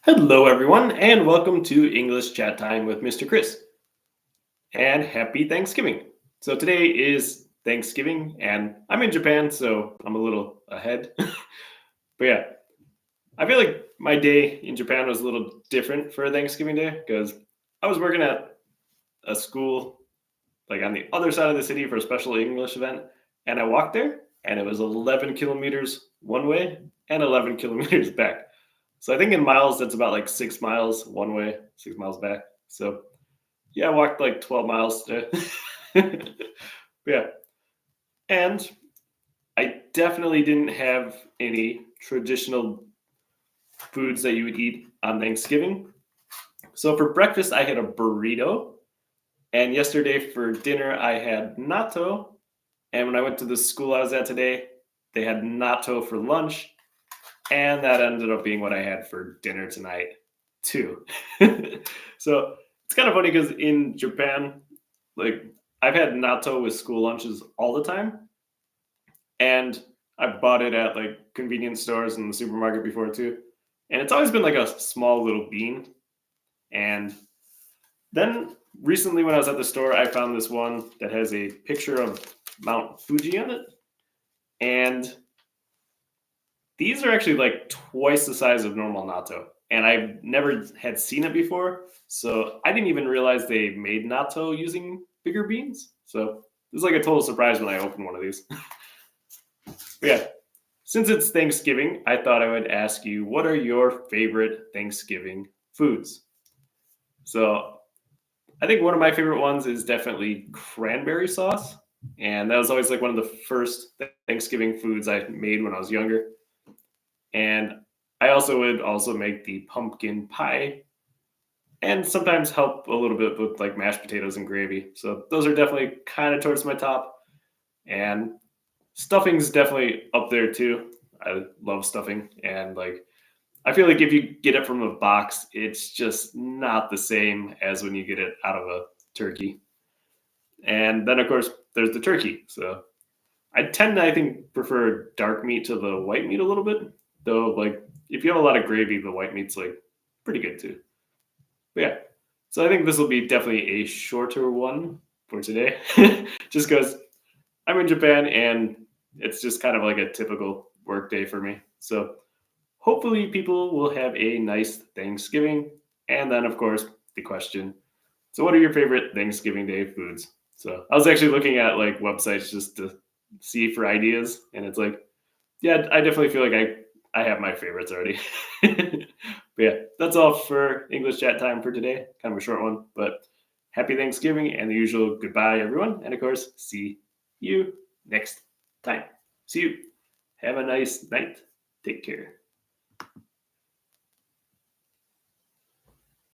Hello, everyone, and welcome to English Chat Time with Mr. Chris. And happy Thanksgiving. So, today is Thanksgiving, and I'm in Japan, so I'm a little ahead. But yeah, I feel like my day in Japan was a little different for Thanksgiving Day because I was working at a school like on the other side of the city for a special English event, and I walked there, and it was 11 kilometers one way and 11 kilometers back. So I think in miles, that's about like 6 miles one way, 6 miles back. So yeah, I walked like 12 miles today. Yeah. And I definitely didn't have any traditional foods that you would eat on Thanksgiving. So for breakfast, I had a burrito. And yesterday for dinner, I had natto. And when I went to the school I was at today, they had natto for lunch. And that ended up being what I had for dinner tonight, too. So it's kind of funny because in Japan, like I've had natto with school lunches all the time, and I've bought it at like convenience stores and the supermarket before too. And it's always been like a small little bean. And then recently, when I was at the store, I found this one that has a picture of Mount Fuji on it. And these are actually like twice the size of normal natto, and I've never had seen it before, so I didn't even realize they made natto using bigger beans. So this is like a total surprise when I opened one of these. But yeah, since it's Thanksgiving, I thought I would ask you, what are your favorite Thanksgiving foods? So I think one of my favorite ones is definitely cranberry sauce, and that was always like one of the first Thanksgiving foods I made when I was younger. And I also would also make the pumpkin pie and sometimes help a little bit with like mashed potatoes and gravy. So those are definitely kind of towards my top. And stuffing's definitely up there too. I love stuffing, and like I feel like if you get it from a box, it's just not the same as when you get it out of a turkey. And then of course there's the turkey. So I tend to, I think, prefer dark meat to the white meat a little bit. Though, like, if you have a lot of gravy, the white meat's like pretty good too. But yeah, so I think this will be definitely a shorter one for today, just because I'm in Japan and it's just kind of like a typical work day for me. So hopefully, people will have a nice Thanksgiving. And then, of course, the question: so, what are your favorite Thanksgiving Day foods? So I was actually looking at like websites just to see for ideas, and it's like, yeah, I definitely feel like I have my favorites already. But yeah, that's all for English chat time for today. Kind of a short one, but happy Thanksgiving and the usual goodbye, everyone. And of course, see you next time. See you. Have a nice night. Take care.